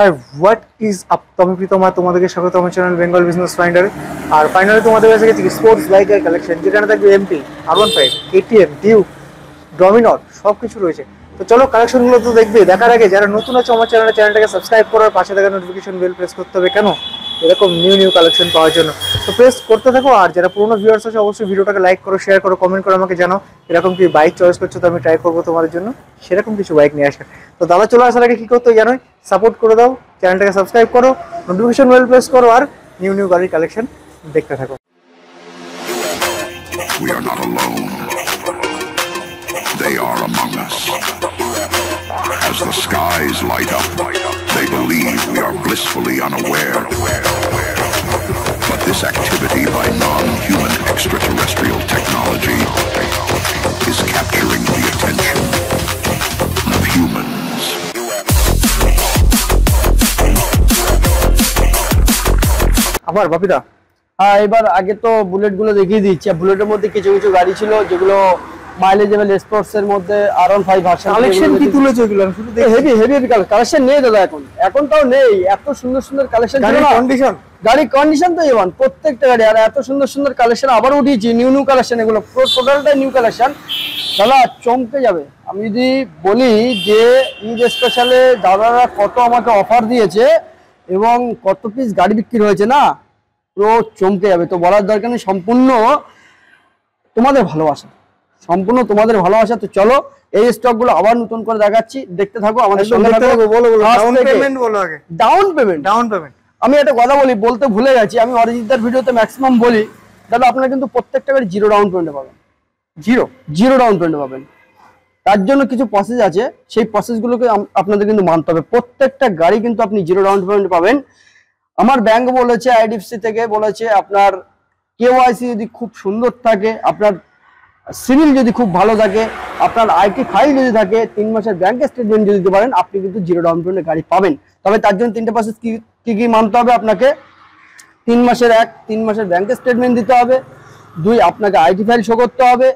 High what is up, আমি প্রীতমা, তোমাদেরকে স্বাগত আমার চ্যানেল বেঙ্গল বিজনেস ফাইন্ডারে। আর ফাইনালি তোমাদের কাছে গেছি স্পোর্টস বাইকের কালেকশন, যেখানে থাকবে এমটি, R15, KTM, ডিউক, ডমিনর সব কিছু রয়েছে। তো চলো কালেকশনগুলো তো দেখবে। দেখার আগে যারা নতুন আছে আমার চ্যানেলটাকে সাবস্ক্রাইব করার, পাশে থাকা নোটিফিকেশন বেল প্রেস করতে হবে। কেন? এরকম নিউ কালেকশন পাওয়ার জন্য। তো প্রেস করতে থাকো। আর যারা পুরোনো ভিউয়ার্স আছে অবশ্যই ভিডিওটাকে লাইক করো, শেয়ার করো, কমেন্ট করো, আমাকে জানাও এরকম কি বাইক চয়েস করছো, তো আমি ট্রাই করবো তোমাদের জন্য সেরকম কিছু বাইক নিয়ে আসার। তো দাদা চলে আসার আগে কি করতে হয় জানোই, সাপোর্ট করে দাও, চ্যানেলটাকে সাবস্ক্রাইব করো, নোটিফিকেশন বেল প্রেস করো, আর নিউ গাড়ির কালেকশন দেখতে থাকো। We are not alone. They are among us. As the skies light up, they believe we are blissfully unaware. But this activity by non-human extraterrestrial technology is capturing the attention of humans. আবার বাপিদা, হ্যাঁ, এবার আগে তো bullet গুলো দেখিয়ে দিচ্ছি। বুলেটের মধ্যে কিছু কিছু গাড়ি ছিল যেগুলো মাইলেজেবল স্পোর্টস এর মধ্যে R15 ভার্সন। কালেকশন কি তুলেছো এগুলো? আমি শুধু দেখি হেভি কালেকশন নেই দাদা, এখন তাও নেই। এত সুন্দর কালেকশন ছিল না। গাড়ি কন্ডিশন তো যেমন প্রত্যেকটা গাড়ি, আর এত সুন্দর কালেকশন আবার উঠিয়েছি, নিউ কালেকশন। এগুলো টোটালটাই নিউ কালেকশন দাদা, চমকে যাবে। আমি যদি বলি যে ঈদ স্পেশালে দাদারা কত আমাকে অফার দিয়েছে এবং কত পিস গাড়ি বিক্রি হয়েছে না, পুরো চমকে যাবে। তো বলার দরকার নেই, সম্পূর্ণ তোমাদের ভালোবাসা, সম্পূর্ণ তোমাদের ভালোবাসা। তো চলো এই স্টক গুলো আবার নতুন করে দেখাচ্ছি, দেখতে থাকো আমাদের সঙ্গে থাকো। ডাউন পেমেন্ট আমি একটা কথা বলতে ভুলে গেছি। আমি অরিজিৎদার ভিডিওতে ম্যাক্সিমাম বলি দাদা, আপনারা কিন্তু প্রত্যেকটা গাড়ি জিরো ডাউন পেমেন্টে পাবেন। জিরো ডাউন পেমেন্টে পাবেন। তার জন্য কিছু প্রসেস আছে, সেই প্রসেসগুলোকে আপনাদের কিন্তু মানতে হবে। প্রত্যেকটা গাড়ি কিন্তু আপনি জিরো ডাউন পেমেন্ট পাবেন। আমার ব্যাংক বলেছে, IDFC থেকে বলেছে, আপনার KYC যদি খুব সুন্দর থাকে, আপনার সিভিল যদি খুব ভালো থাকে, আপনার IT ফাইল যদি থাকে, 3 মাসের ব্যাংক স্টেটমেন্ট যদি দিতে পারেন, আপনি কিন্তু জিরো ডাউন পেমেন্টে গাড়ি পাবেন। তবে তার জন্য 3টে প্রসেস কি মানতে হবে আপনাকে। 3 মাসের ব্যাংক স্টেটমেন্ট দিতে হবে। 2, আপনাকে IT ফাইল শো করতে হবে।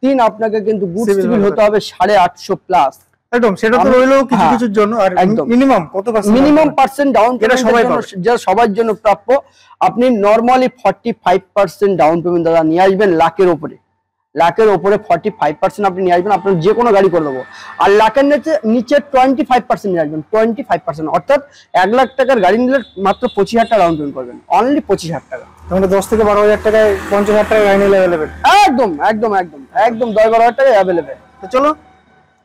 3, আপনাকে কিন্তু গুড সিভিল হতে হবে 850 প্লাস। একদম, সেটা তো রইলো কিছু কিছুর জন্য। আর মিনিমাম কত percent? Minimum percent down payment সবার জন্য প্রাপ্য। আপনি নরমালি 45% ডাউন পেমেন্ট দাদা নিয়ে আসবেন। লাখের উপরে 45% আপনি নিয়ে আসবেন, আপনার যে কোনো গাড়ি করে দেবো। আর লাখের নিচে 25% নিয়ে আসবেন। 25% অর্থাৎ 1 লাখ টাকার গাড়ি নিলে মাত্র 25,000 টাকা ডাউন পেমেন্ট করবেন, অনলি 25,000 টাকা। তাহলে 10 থেকে 12,000 টাকায় 50,000 টাকা গাড়ি নিলে অ্যাভেলেবেল। একদম 10-12,000 টাকা অ্যাভেলেবেল। তো চলো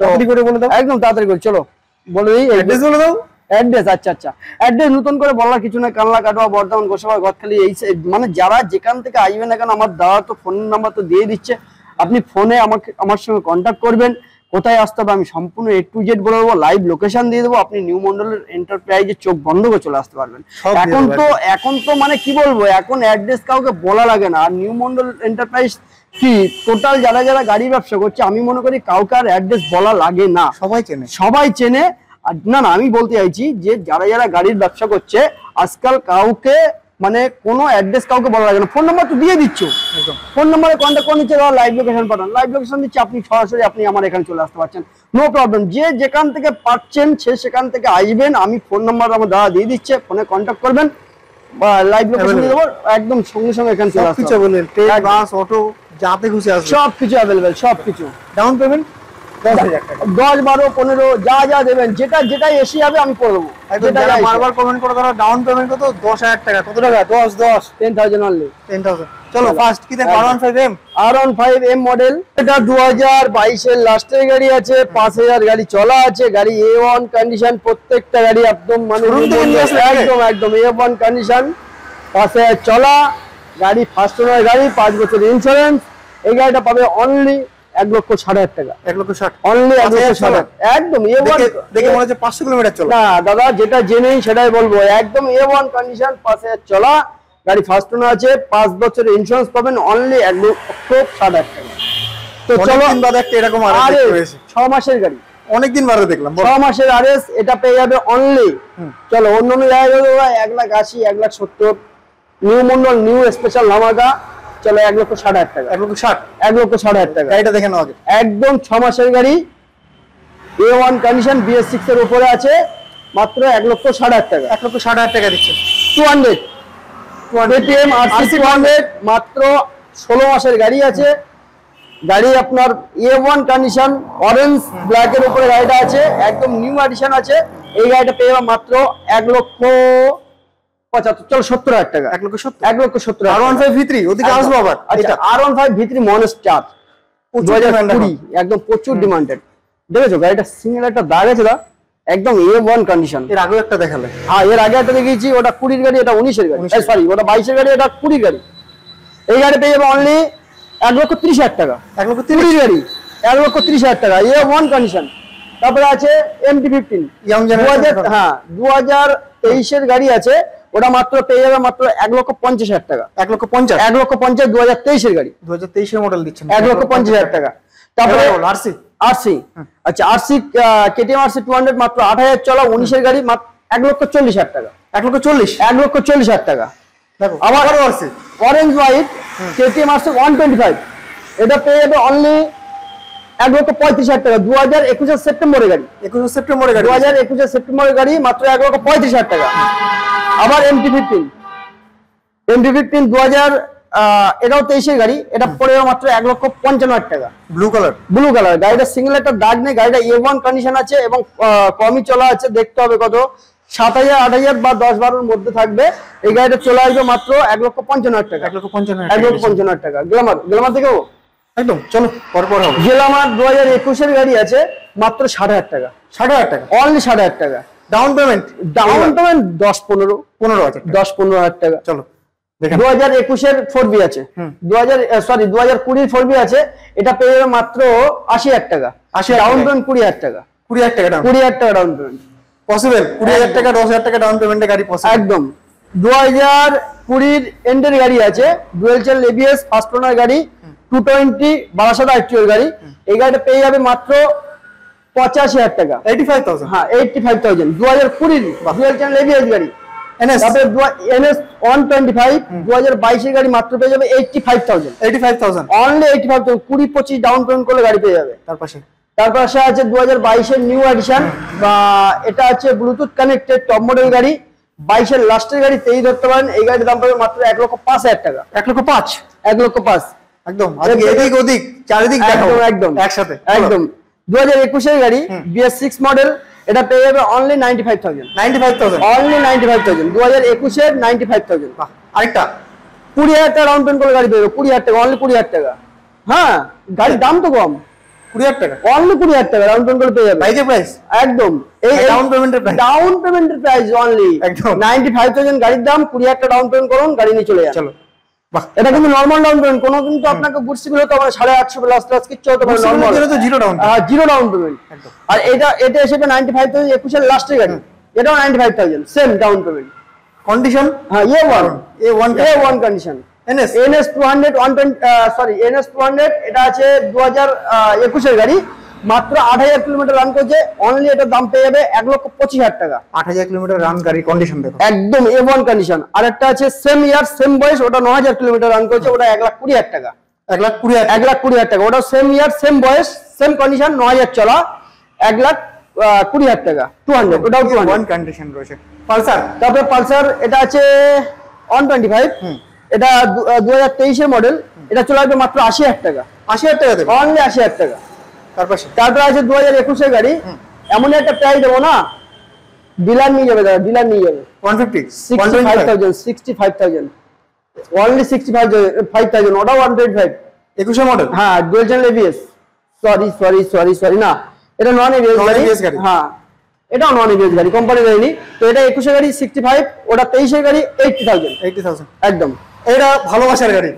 তাড়াতাড়ি করে বলে দাও। একদম তাড়াতাড়ি করে চলো বলে দিই। অ্যাড্রেস বলে দাও। অ্যাড্রেস আচ্ছা অ্যাড্রেস নতুন করে বলার কিছু না। কানলা, কাটোয়া, বর্ধমান, গোসাবা, গদখালি, এই মানে যারা যেখান থেকে আসবেন না কেন, আমার দাদা তো ফোন নাম্বার তো দিয়ে দিচ্ছে। আপনি ফোনে আমার সঙ্গে কন্ট্যাক্ট করবেন। কোথায় আসতে হবে আমি সম্পূর্ণ A to Z বলে দেবো, লাইভ লোকেশন দিয়ে দেবো। আপনি নিউ মন্ডলের এন্টারপ্রাইজে চোখ বন্ধ করে চলে আসতে পারবেন। এখন তো মানে কি বলবো, এখন অ্যাড্রেস কাউকে বলা লাগে না। আর নিউ মন্ডল এন্টারপ্রাইজ কি টোটাল যারা গাড়ি ব্যবসা করছে, আমি মনে করি কাউকে আর অ্যাড্রেস বলা লাগে না, সবাই চেনে। আর না আমি বলতে চাইছি যে যারা গাড়ির ব্যবসা করছে আজকাল কাউকে মানে কোনো অ্যাড্রেস কাউকে বলা লাগে না। ফোন নাম্বার তো দিয়ে দিচ্ছ, ফোন নাম্বারে কন্ট্যাক্ট করে নিচ্ছে, লাইভ লোকেশন পাঠান, লাইভ লোকেশন দিচ্ছে, আপনি সরাসরি আপনি আমার এখানে চলে আসতে পারছেন, নো প্রবলেম। যে যেখান থেকে পাচ্ছেন সে সেখান থেকে আসবেন। আমি ফোন নাম্বার আমার দাদা দিয়ে দিচ্ছে, ফোনে কন্ট্যাক্ট করবেন বা লাইভ লোকেশন দিয়ে দেবো, একদম সঙ্গে এখানে চলে আসতে পারবেন। ট্রেন, বাস, অটো যাতে খুশি আসবে সবকিছু অ্যাভেলেবেল, সবকিছু। ডাউন পেমেন্ট 10,000 টাকা, 10, 12, 15 যা দেবেন, যেটা এসে যাবে আমি করে দেবো। বারবার কমেন্ট করে দাও ডাউন পেমেন্ট কত? 10,000 টাকা। কত টাকা? 10,000 অনলি। 10,000। চলো ফার্স্ট কি দেখো? R15M model. এটা 2022 এর লাস্টের গাড়ি আছে। 5,000 গাড়ি চলা আছে। গাড়ি A1 কন্ডিশন, প্রত্যেকটা গাড়ি একদম মানে একদম A1 কন্ডিশন, 5,000 চলা গাড়ি, ফার্স্ট ওনার গাড়ি, 5 বছর ইন্স্যুরেন্স। এই গাড়িটা পাবে অনলি 1,60,000 টাকা। 1,60,000 অনলি 1,60,000 একদম A1। দেখে মনে হচ্ছে 500 কিলোমিটার চলে না দাদা, যেটা জেনেই সেটাই বলবো। একদম A1 কন্ডিশন, 5,000 চলা গাড়ি, ফার্স্ট ওনার আছে, 5 বছর ইন্স্যুরেন্স পাবেন অনলি 1,60,000 টাকা। তো চলো এরকম 6 মাসের গাড়ি, অনেকদিন বাদে দেখলাম 6 মাসের RS। এটা পেয়ে যাবে অনলি, চলো অন্য জায়গায় 1,80,000, 1,70,000। নিউ মন্ডল নিউ স্পেশাল ধামাকা, চলো 1,60,000 টাকা। 1,60,000 টাকা। গাড়িটা দেখে নাও আগে। একদম 6 মাসের গাড়ি, A1 কন্ডিশন, BS6 এর উপরে আছে, মাত্র 1,60,000 টাকা। 1,60,000 টাকা দিচ্ছে। 200 KTM RC 200 মাত্র 16 মাসের গাড়ি আছে। গাড়ি আপনার A1 কন্ডিশন, অরেঞ্জ ব্ল্যাক এর উপরে গাড়িটা আছে, একদম নিউ এডিশন আছে। এই গাড়িটা পেয়ে যাবেন মাত্র 1,75,000, চলো 70,000 টাকা। 1,70,000। R15 V3 ওদিকে আসবো আবার। আচ্ছা, R15 V3 মনস্টার 2020 একদম প্রচুর ডিমান্ডেড। দেখেছো গাড়িটা সিঙ্গেল একটা দাগ আছে দা, একদম A1 কন্ডিশন। এর আগেও একটা দেখালে। হ্যাঁ, এর আগে একটা দেখিয়েছি, ওটা 20 গাড়ি, এটা 19 গাড়ি, সরি ওটা 22 গাড়ি, এটা 20 গাড়ি। এই গাড়ি পেয়ে যাবে অনলি 1,30,000 টাকা। 1,30,000 গাড়ি, 1,30,000 টাকা, A1 কন্ডিশন। তারপরে আছে MT-15 ইয়াং জেনারেশন। হ্যাঁ, 2023 এর গাড়ি আছে, ওটা মাত্র পেয়ে যাবে মাত্র 1,50,000 টাকা। 1,50,000 1,50,000 2023 এর গাড়ি, 2023 এর মডেল দিচ্ছেন। 1,50,000 টাকা। তারপরে RC আচ্ছা, RC KTM RC 200 মাত্র 8,000 চলা, 19 এর গাড়ি, মাত্র 1,40,000 টাকা। 1,40,000 টাকা। দেখো আবার RC orange white KTM RC 125, এটা পেয়ে যাবে অনলি 1,35,000 টাকা। 2021 সেপ্টেম্বরের গাড়ি, 21 সেপ্টেম্বরের গাড়ি, 2021 সেপ্টেম্বরের গাড়ি, মাত্র 1,35,000 টাকা। আবার MT-15 2000 এটাও 23 এর গাড়ি, এটা পড়ে মাত্র 1,55,000 টাকা। ব্লু কালার গাড়িটা সিঙ্গেল একটা দাগ নেই, গাড়িটা A1 কন্ডিশন আছে এবং কমই চলা আছে। দেখতে হবে কত, 7,000 8,000 বা 10-12 মধ্যে থাকবে। এই গাড়িটা চলে আসবে মাত্র 1,55,000 টাকা। 1,55,000 টাকা। গ্ল্যামার দেখো একদম, চলো পরপর হবে। গ্ল্যামার 2021 এর গাড়ি আছে, মাত্র 60,000 টাকা। 60,000 টাকা অনলি 60,000 টাকা। ডাউন পেমেন্ট 10-15,000 টাকা। চলো 2021 এর 4B আছে, 2020 4B আছে, এটা পেয়ে যাবে মাত্র 80,000 টাকা। ডাউন পেমেন্ট 20,000 টাকা। 20,000 টাকা ডাউন। 20,000 টাকা ডাউন পেমেন্ট পসিবল। 20,000 টাকা 10,000 টাকা ডাউন পেমেন্টে গাড়ি পসিবল একদম। 2020 এন্ডের গাড়ি আছে, dual channel ABS first owner গাড়ি, 220 বারাসাত ITO এর গাড়ি। এই গাড়িটা পেয়ে যাবে মাত্র 85,000 টাকা। 85,000। হ্যাঁ, 85,000। 2020 ডুয়েল চ্যানেল ABS গাড়ি। তারপরে NS 125 2022 এর গাড়ি মাত্র পেয়ে যাবে 85,000। অনলি 85,000। 20-25 ডাউন পেমেন্ট করলে গাড়ি পেয়ে যাবে। তারপর আছে 2022 এর নিউ এডিশন, বা এটা আছে ব্লুটুথ কানেক্টেড টপ মডেল গাড়ি, 22 এর লাস্টের গাড়ি, 23 ধরতে পারেন। এই গাড়ির দাম পাবে মাত্র 1,05,000 টাকা। 1,05,000 একদম। এদিক ওদিক চারিদিক একদম একসাথে একদম। 2021 এর গাড়ি BS6 মডেল, এটা পেয়ে যাবে অনলি 95,000। অনলি 95,000। 2021 এর 95,000। আরেকটা 20,000 টাকা ডাউন পেমেন্ট করলে গাড়ি পেয়ে যাবে। 20,000 টাকা, অনলি 20,000 টাকা। হ্যাঁ, গাড়ির দাম তো কম। 20,000 টাকা অনলি 20,000 টাকা ডাউন পেমেন্ট করলে পেয়ে যাবে। বাইকের প্রাইস একদম। এই ডাউন পেমেন্টের প্রাইস অনলি 95,000 গাড়ির দাম। 20,000 টাকা ডাউন পেমেন্ট করুন, গাড়ি নিয়ে চলে যান। চলো বাহ, এটা কিন্তু নরমাল ডাউন পেমেন্ট, কোনো কিন্তু আপনাকে গুডস গুলো তো আমরা 850 প্লাস কিচ্ছু হতে পারে। নরমাল তো zero down. Zero down payment. আর এটা এসে 95,000 21 এর লাস্টের গাড়ি, এটাও 95,000 সেম ডাউন পেমেন্ট। কন্ডিশন হ্যাঁ, A1 কন্ডিশন। NS 200 NS 200 এটা আছে 2021 এর গাড়ি, মাত্র 8,000 কিলোমিটার রান করেছে। অনলি এটার দাম পেয়ে যাবে 1,25,000 টাকা। 8,000 কিলোমিটার রান গাড়ি কন্ডিশন দেখো একদম A1 কন্ডিশন। আর একটা আছে সেম ইয়ার সেম বয়স, ওটা 9,000 কিলোমিটার রান করেছে, ওটা 1,20,000 টাকা। 1,20,000 টাকা। ওটা সেম ইয়ার সেম বয়স সেম কন্ডিশন, 9,000 চলা, 1,20,000 টাকা। 200, ওটাও 200 কন্ডিশন রয়েছে। পালসার, তারপরে পালসার এটা আছে 125, এটা 2023 এর মডেল, এটা চলে আসবে মাত্র 80,000 টাকা। 80,000 টাকা দেবে, অনলি 80,000 টাকা। তারপরে আছে 2021 এর গাড়ি, এমন একটা প্রাইস দেবো না, ডিলার নিয়ে যাবে, ডিলার নিয়ে যাবে 150 65,000 অনলি 65,000। ওটাও 125 21 মডেল। হ্যাঁ, ডুয়াল চ্যানেল ABS। সরি না, এটা নন ABS গাড়ি। হ্যাঁ, এটাও নন ABS গাড়ি, কোম্পানি গাড়ি। তো এটা 21 গাড়ি 65, ওটা 23 গাড়ি 80,000 একদম। এটা ভালোবাসার গাড়ি,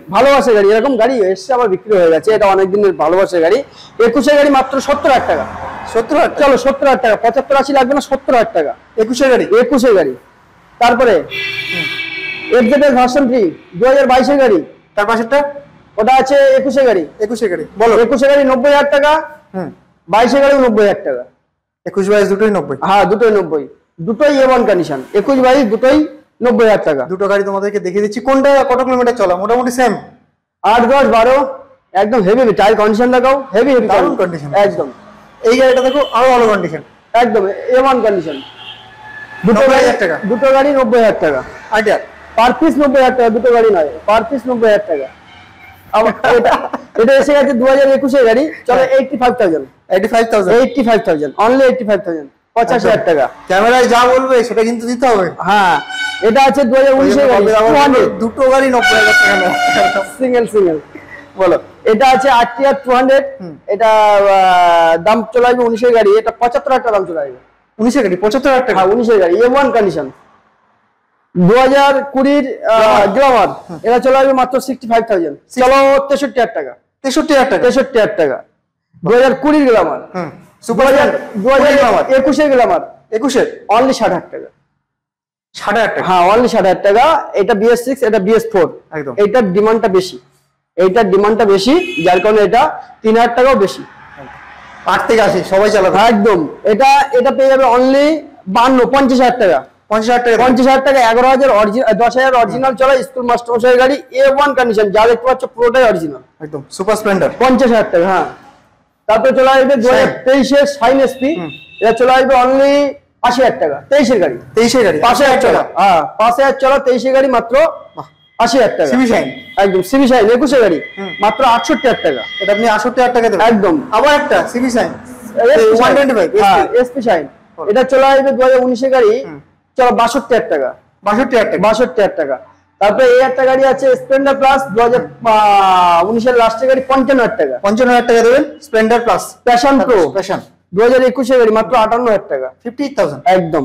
এরকম গাড়ি এসছে আবার বিক্রি হয়ে গেছে। এটা অনেক দিনের ভালোবাসার গাড়ি। 21 গাড়ি মাত্র 70,000 টাকা। 70,000 চলো 70,000 টাকা, 75-80 লাগবে না, 70,000 টাকা। 21 গাড়ি। তারপরে FZ ভার্সন 3 2022 গাড়ি, তার পাশেরটা ওটা আছে 21 গাড়ি। বলো 21 গাড়ি 90,000 টাকা। 22 গাড়ি 90,000 টাকা। 21-22 দুটোই 90। হ্যাঁ, দুটোই 90, দুটোই A1 কন্ডিশন। 21-22 দুটোই 90,000 টাকা। দুটো গাড়ি তোমাদেরকে দেখিয়ে দিচ্ছি, কোনটা কত কিলোমিটার চলা? মোটামুটি সেম 8, 10, 12। একদম হেভি টায়ার কন্ডিশন দেখাও, হেভি দারুণ কন্ডিশন একদম। এই গাড়িটা দেখো, আরো ভালো কন্ডিশন, একদম A1 কন্ডিশন। টাকা, দুটো গাড়ি 90,000 টাকা। আইডিয়া পার পিস 90,000 টাকা, দুটো গাড়ি নয়, পার পিস 90,000 টাকা। আবার এটা এসে গেছে 2021 এর গাড়ি, চলো 85,000 অনলি 85,000 85,000 টাকা। ক্যামেরায় যা বলবে সেটা কিন্তু দিতে হবে। হ্যাঁ, এটা আছে 2019 এর গাড়ি, দুটো গাড়ি 90,000 টাকা সিঙ্গেল বলো। এটা আছে RTR 200, এটা দাম চলে আসবে 19 এর গাড়ি, এটা 75,000 টাকা দাম চলে আসবে। 19 এর গাড়ি 75,000 টাকা? হ্যাঁ, 19 এর গাড়ি, A1 কন্ডিশন, 2020 গ্লামার, এটা চলে আসবে মাত্র 65,000। চলো 63,000 টাকা, 63,000 টাকা, 63,000 টাকা। 2020 গ্লামার, সুপার 2021 গ্লামার, 21 অনলি 60,000 টাকা। 60,000 টাকা? হ্যাঁ, অনলি 60,000 টাকা। এটা BS6, এটা BS4, একদম। এইটার ডিমান্ডটা বেশি, এইটার ডিমান্ডটা বেশি, যার কারণে এটা 3,000 টাকাও বেশি। 8 থেকে 80 সবাই চালাবে একদম। এটা পেয়ে যাবে অনলি 50,000 টাকা, 50,000 টাকা, 50,000 টাকা। 11,000 অরিজিনাল, 10,000 অরিজিনাল চলে, স্কুল মাস্টার মশাই গাড়ি, A1 কন্ডিশন, যা দেখতে পাচ্ছ পুরোটাই অরিজিনাল, একদম সুপার স্প্লেন্ডার। 50,000 টাকা। হ্যাঁ, তারপরে চলে আসবে 2023 এর শাইন SP, এটা চলে আসবে অনলি 80,000 টাকা। 23 এর গাড়ি, 5,000 টাকা। হ্যাঁ, 5,000 চলা, 23 এর গাড়ি মাত্র 80,000 টাকা। সিবি শাইন, একদম সিবি শাইন 21 এর গাড়ি, মাত্র 68,000 টাকা। এটা আপনি 68,000 টাকা দেবেন একদম। আবার একটা সিবি শাইন 125 SP শাইন, এটা চলে আসবে 2019 এর গাড়ি, চলো 62,000 টাকা, 62,000 টাকা। তারপরে এই একটা গাড়ি আছে স্প্লেন্ডার প্লাস, 2019 এর লাস্টের গাড়ি, 55,000 টাকা, 55,000 টাকা দেবেন। Splendor plus passion pro, passion 2021 এর গাড়ি, মাত্র 58,000 টাকা, 58,000 একদম।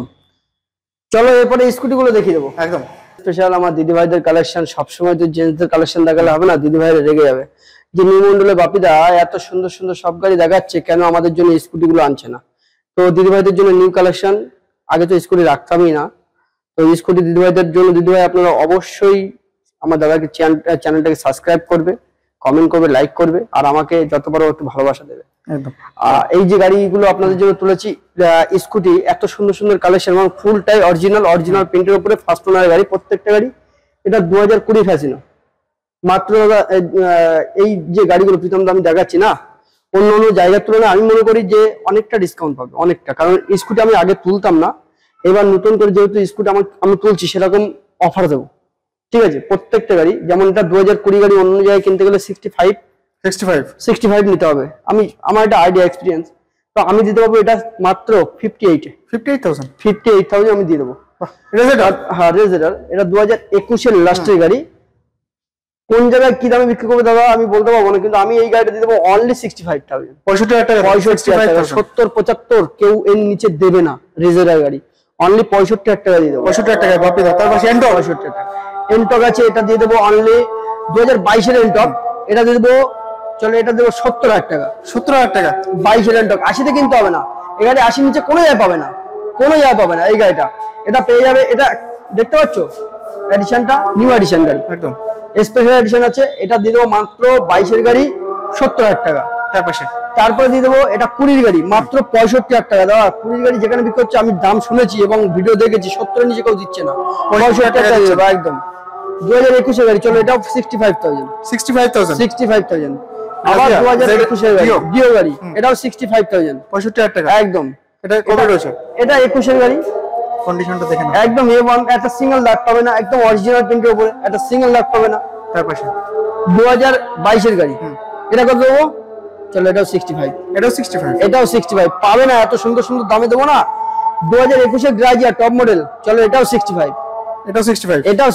চলো এরপরে স্কুটি গুলো দেখিয়ে দেবো। একদম স্পেশাল আমার দিদি ভাইদের কালেকশন। সবসময় তো জেন্টসদের কালেকশন দেখালে হবে না, দিদি ভাইরা রেগে যাবে যে নিউ মন্ডলের বাপিদা এত সুন্দর সুন্দর সব গাড়ি দেখাচ্ছে, কেন আমাদের জন্য স্কুটি গুলো আনছে না। তো দিদি ভাইদের জন্য নিউ কালেকশন, আগে তো স্কুটি রাখতামই না, তো স্কুটি দিদি ভাইদের জন্য দিদি ভাই আপনারা অবশ্যই আমার দাদাকে চ্যানেলটাকে সাবস্ক্রাইব করবে, কমেন্ট করবে, লাইক করবে, আর আমাকে যত পারো একটু ভালোবাসা দেবে। একদম। এই যে গাড়িগুলো আপনাদের জন্য তুলেছি, স্কুটি এত সুন্দর সুন্দর কালেকশন এবং ফুলটাই অরিজিনাল প্রিন্টের উপরে, ফার্স্ট ওনার গাড়ি প্রত্যেকটা গাড়ি। এটা 2020 ফ্যাসিনো মাত্র। এই যে গাড়িগুলো প্রীতম আমি দেখাচ্ছি না, অন্য অন্য জায়গার তুলনায় আমি মনে করি যে অনেকটা ডিসকাউন্ট পাবে, অনেকটা। কারণ স্কুটি আমি আগে তুলতাম না, এবার নতুন করে যেহেতু স্কুটি আমি তুলছি, সেরকম অফার দেবো, ঠিক আছে? প্রত্যেকটা গাড়ি, যেমন এটা 2020 গাড়ি, অন্য জায়গায় কিনতে গেলে 65 নিতে হবে। আমার এটা আইডিয়া এক্সপিরিয়েন্স, তো আমি দিতে পারবো এটা মাত্র 58,000 আমি দিয়ে দেবো। হ্যাঁ, রেজেডার, এটা 2021 এর লাস্টের গাড়ি। কোন জায়গায় কি দামে বিক্রি করবে দাদা আমি বলতে পারবো না, কিন্তু আমি এই গাড়িটা দিয়ে দেবো অনলি 65,000, 65,000 টাকা, 70-75 কেউ এর নিচে দেবে না। রেজেডার গাড়ি অনলি 65,000 টাকা দিয়ে দেবো। 65,000 টাকা বাপি দাও। তারপর এন্টক 65,000 টাকা। এন্টক আছে, এটা দিয়ে দেবো অনলি 2022 এর এন্টক, এটা দিয়ে দেবো, চলো এটা দেবো 70,000 টাকা। 70,000 টাকা 22 এর এন্টক, 80-তে কিনতে হবে না। এই গাড়ি 80 নিচে কোনো জায়গায় পাবে না, এই গাড়িটা। এটা পেয়ে যাবে, এটা দেখতে পাচ্ছ এডিশনটা, নিউ এডিশন গাড়ি, একদম স্পেশাল এডিশন আছে। এটা দিয়ে দেবো মাত্র 22 এর গাড়ি, 70,000 টাকা। তারপরে দিয়ে দেবো এটা 20 গাড়ি, মাত্র 65,000 টাকা। দাদা 20 গাড়ি যেখানে বিক্রি হচ্ছে, আমি দাম শুনেছি এবং ভিডিও দেখেছি, 70 এর নিচে কেউ দিচ্ছে না, 65,000 টাকা দিয়ে দেবো একদম। 2021 এর গাড়ি, চলো এটাও 65,000। আবার 2021 এর গাড়ি, ডিও গাড়ি, এটাও 65,000, 65,000 টাকা একদম। এটা কত রয়েছে? এটা 21 এর গাড়ি, কন্ডিশনটা দেখেন একদম A1, একটা সিঙ্গেল দাগ পাবে না, একদম অরিজিনাল প্রিন্টের উপরে, একটা সিঙ্গেল দাগ পাবে না। তার পাশে 2022 এর গাড়ি, এটা কত দেবো? চলো এটাও 65, এটাও 65 পাবে না, এত সুন্দর সুন্দর দামে দেবো না। 2021 এর গ্রাজিয়া টপ মডেল, চলো এটাও 65, এটাও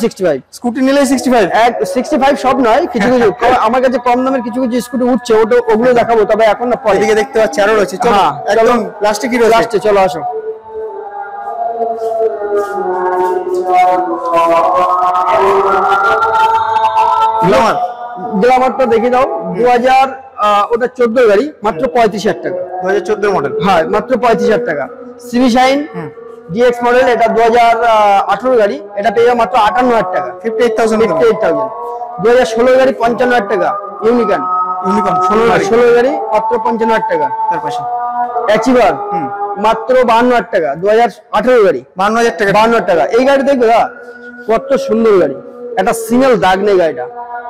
65। স্কুটি নিলে 65 সব নয়, কিছু কিছু আমার কাছে কম দামের কিছু কিছু স্কুটি উঠছে, ওগুলো দেখাবো, তবে এখন না পরে। এদিকে দেখতে পাচ্ছি আরো রয়েছে, চলো একদম লাস্টে কি রয়েছে? লাস্টে চলো আসো। গ্লামারটা দেখে দাও, 2000 ওটা 14 গাড়ি, মাত্র 35,000 টাকা, 2014 মডেল। হ্যাঁ, মাত্র 35,000 টাকা। সিবি শাইন DX মডেল, এটা 2018 গাড়ি, এটা পেয়ে যাবে মাত্র 58,000 টাকা, 58,000। 2016 গাড়ি 55,000 টাকা, ইউনিকন 16 গাড়ি মাত্র 55,000 টাকা। তার পাশে অ্যাচিভার মাত্র 52,000 টাকা, 2018 গাড়ি, 52,000 টাকা। 52,000 টাকা। এই গাড়ি দেখবে দা, কত সুন্দর গাড়ি, একটা সিঙ্গেল দাগ নেই গাড়িটা,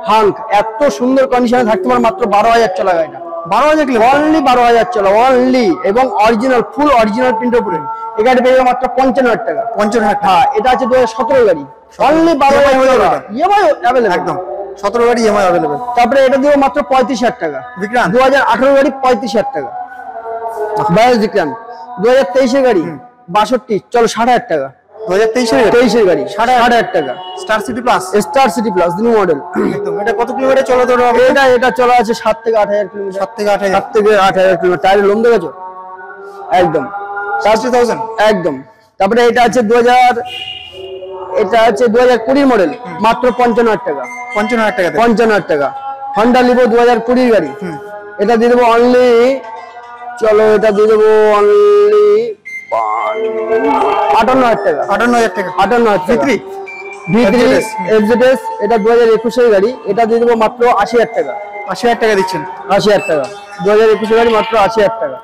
হাঙ্ক, এত সুন্দর কন্ডিশনে থাকতে পারে, মাত্র 12,000 চলা গাড়িটা, 12,000 কিলো, অনলি 12,000 চলা অনলি, এবং অরিজিনাল, ফুল অরিজিনাল প্রিন্টের উপরে। এই গাড়ি পেয়ে যাবে মাত্র 55,000 টাকা। 55,000 টাকা। হ্যাঁ, এটা আছে 2017 গাড়ি, অনলি 12,000 টাকা ইএমআই अवेलेबल একদম 17 গাড়ি ইএমআই अवेलेबल। তারপরে এটা দিব মাত্র 35,000 টাকা। বিক্রান্ত 2018 গাড়ি 35,000 টাকা। বায়াস বিক্রান্ত 2023 এর গাড়ি 62, চলো 60,000 টাকা। 2023 এর গাড়ি 60,000 টাকা। Star city plus, star city plus new model. একদম। এটা কত কিলোমিটার চলা তো? এটা চলা আছে 7 থেকে 8,000 কিলোমিটার। 7 থেকে 8,000। 7 থেকে 8,000 কিলোমিটার। টায়ারের লোম দেখেছো? একদম 60,000 একদম। তারপরে এটা আছে 2020 মডেল, মাত্র 55,000 টাকা। 55,000 টাকা। 55,000 টাকা। হন্ডা লিভো 2020 গাড়ি, এটা দিয়ে দেবো অনলি, চলো এটা দিয়ে দেবো অনলি 58,000 টাকা। 58,000 টাকা। 58,000 টাকা। V3 FZS, এটা 2021 এর গাড়ি, এটা দিয়ে দেবো মাত্র 80,000 টাকা। 80,000 টাকা দিচ্ছেন? 80,000 টাকা। 2021 এর গাড়ি, মাত্র 80,000 টাকা।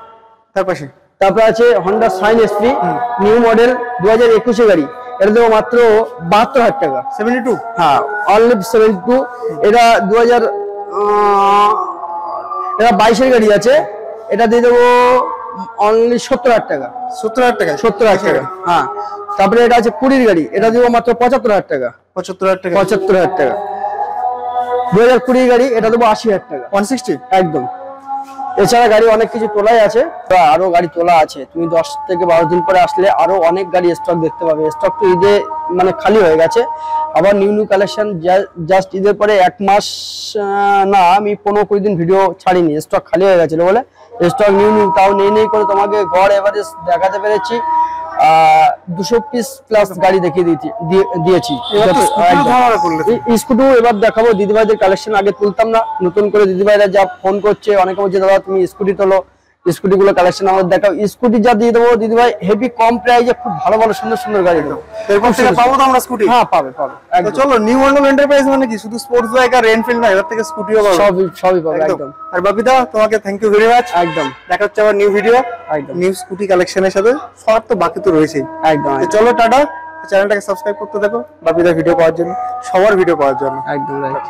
তারপরে আছে Honda Shine SP new model 2021 এর গাড়ি, এটা দেবো মাত্র 72,000 টাকা। 72? হ্যাঁ, অনলি 72। এটা 22 এর গাড়ি আছে, এটা দিয়ে দেবো অনলি 70,000 টাকা। 70,000 টাকা? 70,000 টাকা। হ্যাঁ, তারপরে এটা আছে 20 গাড়ি, এটা দিব মাত্র 75,000 টাকা। 75,000 টাকা? 75,000 টাকা। 2020 গাড়ি, এটা দেবো 80,000 টাকা। 160? একদম। এছাড়া গাড়ি অনেক কিছু তোলাই আছে, আরো গাড়ি তোলা আছে। তুমি 10 থেকে 12 দিন পরে আসলে আরো অনেক গাড়ি স্টক দেখতে পাবে। স্টক তো ঈদে মানে খালি হয়ে গেছে, আবার নিউ কালেকশন জাস্ট ঈদের পরে 1 মাস না, আমি 15-20 দিন ভিডিও ছাড়িনি, স্টক খালি হয়ে গেছিল বলে স্টক নিউ তাও নেই করে তোমাকে গড় এভারেজ দেখাতে পেরেছি। 200 পিস প্লাস গাড়ি দেখিয়ে দিয়েছি। স্কুটিও এবার দেখাবো। দিদিভাইদের কালেকশন আগে তুলতাম না, নতুন করে দিদিভাইরা যা ফোন করছে, অনেকে বলছে দাদা তুমি স্কুটি তোলো, স্কুটি গুলো কালেকশন আমাদের দেখাও। স্কুটি যা দিয়ে দেবো দিদিভাই, হেভি কম প্রাইসে খুব ভালো ভালো সুন্দর সুন্দর গাড়ি দেবো। এরপর থেকে পাবো তো আমরা স্কুটি? হ্যাঁ, পাবে। তো চলো, নিউ মডেল এন্টারপ্রাইজ মানে কি শুধু স্পোর্টস বাইক আর এনফিল্ড না, এবার থেকে স্কুটিও পাবো? সবই পাবে একদম। আর বাপিদা, তোমাকে থ্যাংক ইউ ভেরি মাচ। একদম। দেখা হচ্ছে আবার নিউ ভিডিও, একদম। নিউ স্কুটি কালেকশনের সাথে। সব তো বাকি তো রয়েছেই। একদম। চলো, টাটা। চ্যানেলটাকে সাবস্ক্রাইব করতে থাকো বাপিদা ভিডিও পাওয়ার জন্য, সবার ভিডিও পাওয়ার জন্য। একদম রাইট।